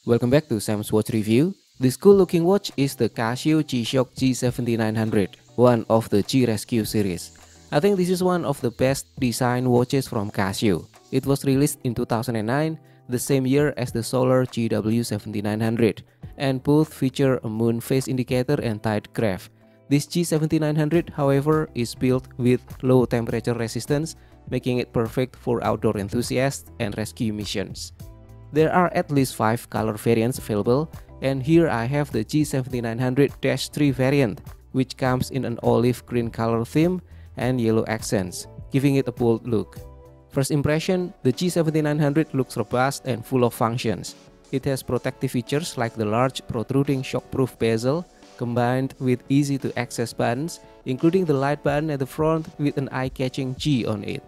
Welcome back to Sam's Watch Review. This cool looking watch is the Casio G-Shock G7900, one of the G-Rescue series. I think this is one of the best design watches from Casio. It was released in 2009, the same year as the Solar GW7900, and both feature a moon phase indicator and tide graph. This G7900, however, is built with low temperature resistance, making it perfect for outdoor enthusiasts and rescue missions. There are at least 5 color variants available, and here I have the G7900-3 variant, which comes in an olive green color theme and yellow accents, giving it a bold look. First impression, the G7900 looks robust and full of functions. It has protective features like the large protruding shockproof bezel, combined with easy-to-access buttons, including the light button at the front with an eye-catching G on it.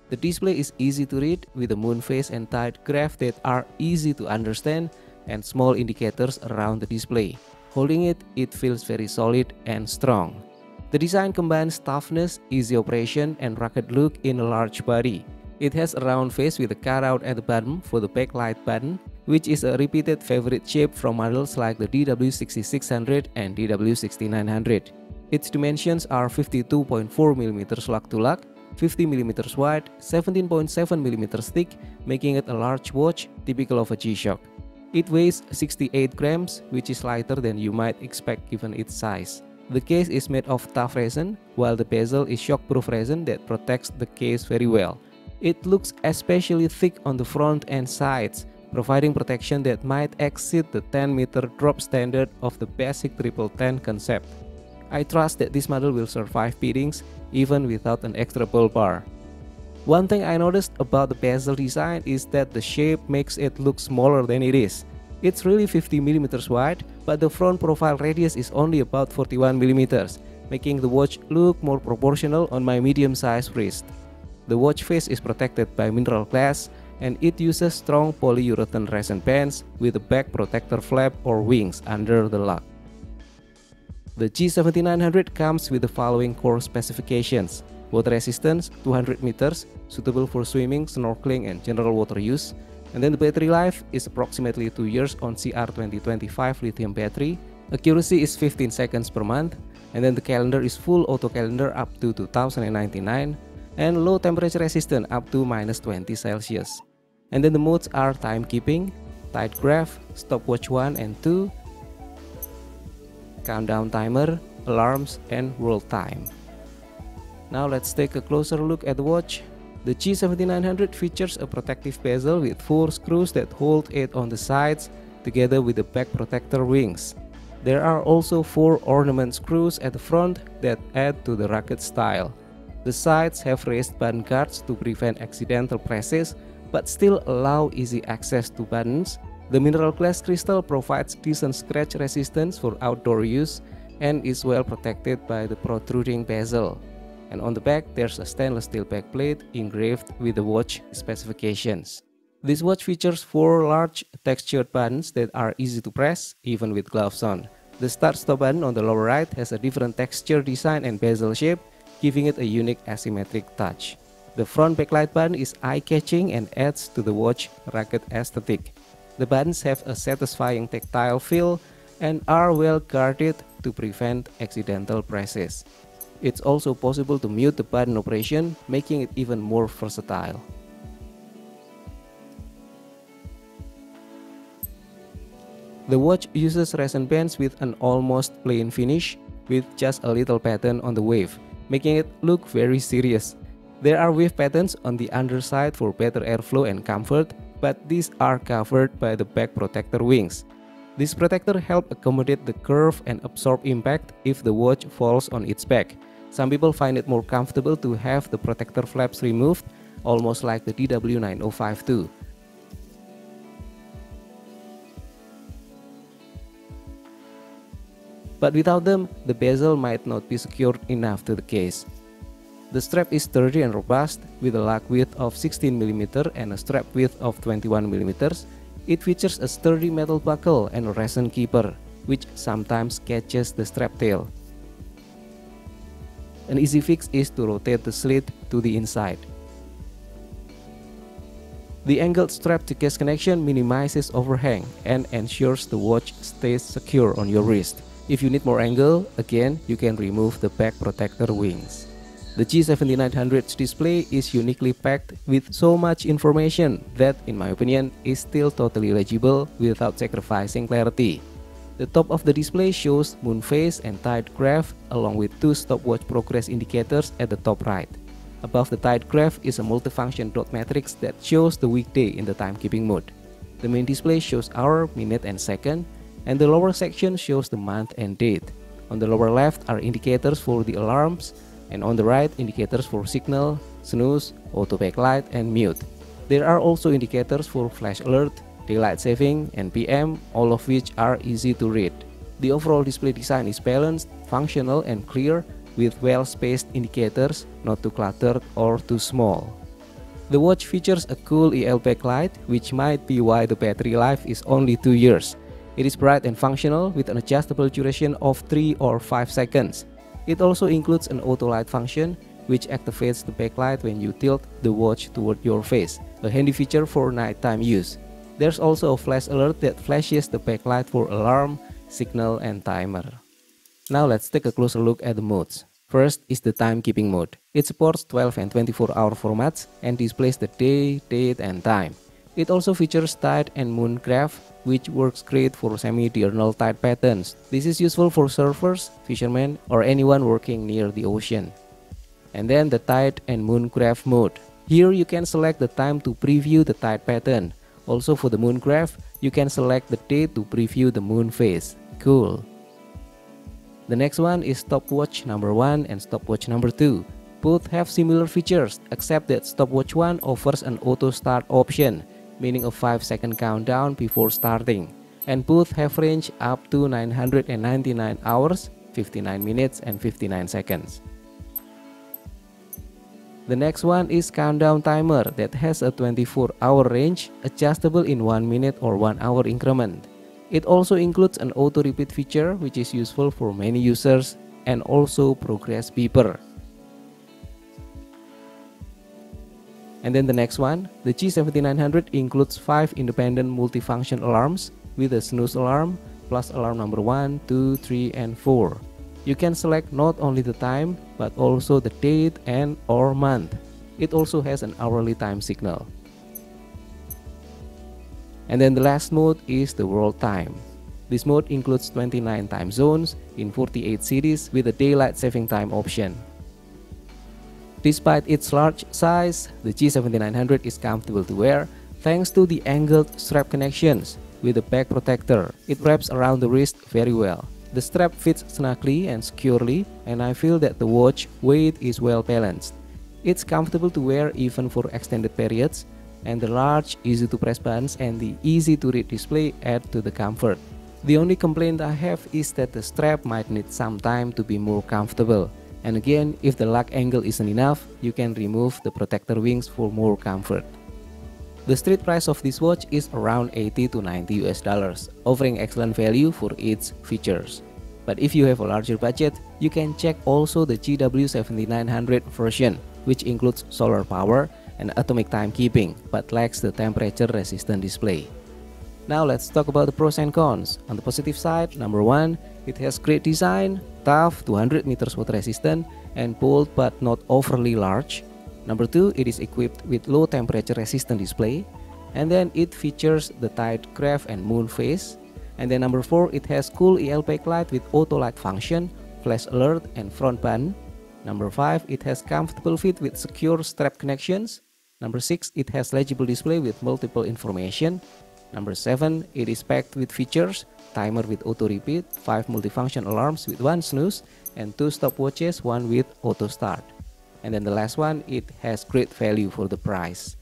The display is easy to read with a moon phase and tide graph that are easy to understand and small indicators around the display. Holding it, it feels very solid and strong. The design combines toughness, easy operation, and rugged look in a large body. It has a round face with a cutout at the bottom for the backlight button, which is a repeated favorite shape from models like the DW6600 and DW6900. Its dimensions are 52.4mm lug-to-lug, 50mm wide, 17.7mm thick, making it a large watch typical of a G-Shock. It weighs 68 grams, which is lighter than you might expect given its size. The case is made of tough resin, while the bezel is shockproof resin that protects the case very well. It looks especially thick on the front and sides, providing protection that might exceed the 10-meter drop standard of the basic 1010 concept. I trust that this model will survive beatings even without an extra bull bar. One thing I noticed about the bezel design is that the shape makes it look smaller than it is. It's really 50mm wide, but the front profile radius is only about 41mm, making the watch look more proportional on my medium-sized wrist. The watch face is protected by mineral glass, and it uses strong polyurethane resin bands with a back protector flap or wings under the lug. The G7900 comes with the following core specifications: water resistance 200 meters, suitable for swimming, snorkeling, and general water use. And then the battery life is approximately 2 years on CR2025 lithium battery. Accuracy is 15 seconds per month. And then the calendar is full auto calendar up to 2099, and low temperature resistant up to -20 Celsius. And then the modes are timekeeping, tide graph, stopwatch 1 and 2, countdown timer, alarms, and world time. Now let's take a closer look at the watch. The G7900 features a protective bezel with 4 screws that hold it on the sides, together with the back protector wings. There are also 4 ornament screws at the front that add to the rugged style. The sides have raised button guards to prevent accidental presses, but still allow easy access to buttons. The mineral glass crystal provides decent scratch resistance for outdoor use and is well protected by the protruding bezel. And on the back, there's a stainless steel backplate engraved with the watch specifications. This watch features 4 large textured buttons that are easy to press, even with gloves on. The start-stop button on the lower right has a different texture design and bezel shape, giving it a unique asymmetric touch. The front backlight button is eye-catching and adds to the watch rugged aesthetic. The buttons have a satisfying tactile feel and are well guarded to prevent accidental presses. It's also possible to mute the button operation, making it even more versatile. The watch uses resin bands with an almost plain finish, with just a little pattern on the wave, making it look very serious. There are wave patterns on the underside for better airflow and comfort, but these are covered by the back protector wings. This protector helps accommodate the curve and absorb impact if the watch falls on its back. Some people find it more comfortable to have the protector flaps removed, almost like the DW9052 too. But without them, the bezel might not be secured enough to the case. The strap is sturdy and robust, with a lug width of 16mm and a strap width of 21mm. It features a sturdy metal buckle and a resin keeper, which sometimes catches the strap tail. An easy fix is to rotate the slit to the inside. The angled strap to case connection minimizes overhang and ensures the watch stays secure on your wrist. If you need more angle, again, you can remove the back protector wings. The G7900's display is uniquely packed with so much information that, in my opinion, is still totally legible without sacrificing clarity. The top of the display shows moon phase and tide graph along with two stopwatch progress indicators at the top right. Above the tide graph is a multifunction dot matrix that shows the weekday in the timekeeping mode. The main display shows hour, minute and second, and the lower section shows the month and date. On the lower left are indicators for the alarms, and on the right indicators for signal, snooze, auto backlight and mute. There are also indicators for flash alert, daylight saving and PM, all of which are easy to read. The overall display design is balanced, functional and clear with well-spaced indicators, not too cluttered or too small. The watch features a cool EL backlight, which might be why the battery life is only 2 years. It is bright and functional with an adjustable duration of 3 or 5 seconds. It also includes an auto light function, which activates the backlight when you tilt the watch toward your face, a handy feature for nighttime use. There's also a flash alert that flashes the backlight for alarm, signal and timer. Now let's take a closer look at the modes. First is the timekeeping mode. It supports 12 and 24-hour formats and displays the day, date and time. It also features tide and moon graph, which works great for semi-diurnal tide patterns. This is useful for surfers, fishermen, or anyone working near the ocean. And then the tide and moon graph mode. Here you can select the time to preview the tide pattern. Also for the moon graph, you can select the date to preview the moon phase. Cool. The next one is stopwatch number 1 and stopwatch number 2. Both have similar features, except that stopwatch 1 offers an auto start option, meaning a 5-second countdown before starting, and both have range up to 999 hours, 59 minutes and 59 seconds. The next one is countdown timer that has a 24-hour range, adjustable in 1 minute or 1 hour increment. It also includes an auto repeat feature, which is useful for many users, and also progress beeper. And then the next one, the G7900 includes 5 independent multifunction alarms with a snooze alarm plus alarm number 1, 2, 3 and 4. You can select not only the time but also the date and or month. It also has an hourly time signal. And then the last mode is the world time. This mode includes 29 time zones in 48 cities with a daylight saving time option. Despite its large size, the G7900 is comfortable to wear thanks to the angled strap connections with a back protector. It wraps around the wrist very well. The strap fits snugly and securely, and I feel that the watch weight is well balanced. It's comfortable to wear even for extended periods, and the large, easy to press buttons and the easy to read display add to the comfort. The only complaint I have is that the strap might need some time to be more comfortable. And again, if the lock angle isn't enough, you can remove the protector wings for more comfort. The street price of this watch is around 80 to 90 US dollars, offering excellent value for its features. But if you have a larger budget, you can check also the GW7900 version, which includes solar power and atomic timekeeping, but lacks the temperature resistant display. Now let's talk about the pros and cons. On the positive side, number 1, it has great design, tough, 200 meters water resistant, and bold but not overly large. Number 2, it is equipped with low temperature resistant display. And then it features the tide graph and moon phase. And then number 4, it has cool EL backlight with auto light function, flash alert and front button. Number 5, it has comfortable fit with secure strap connections. Number 6, it has legible display with multiple information. Number 7, it is packed with features, timer with auto repeat, 5 multifunction alarms with 1 snooze, and 2 stopwatches, 1 with auto start. And then the last one, it has great value for the price.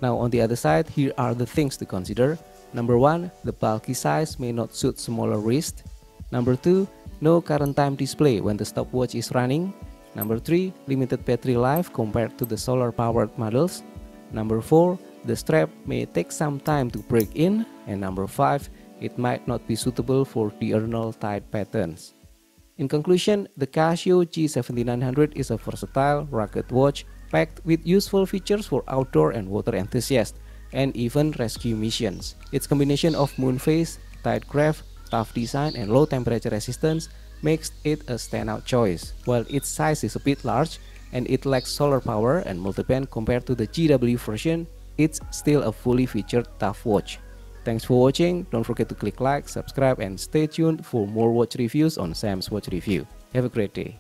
Now on the other side, here are the things to consider. Number 1, the bulky size may not suit smaller wrist. Number 2, no current time display when the stopwatch is running. Number 3, limited battery life compared to the solar powered models. Number 4, the strap may take some time to break in. And number 5, it might not be suitable for diurnal tide patterns. In conclusion, the Casio G7900 is a versatile, rugged watch packed with useful features for outdoor and water enthusiasts. and even rescue missions. Its combination of moon phase, tight craft, tough design, and low temperature resistance makes it a standout choice. While its size is a bit large and it lacks solar power and multiband compared to the GW version, it's still a fully featured tough watch. Thanks for watching. Don't forget to click like, subscribe, and stay tuned for more watch reviews on Sam's Watch Review. Have a great day.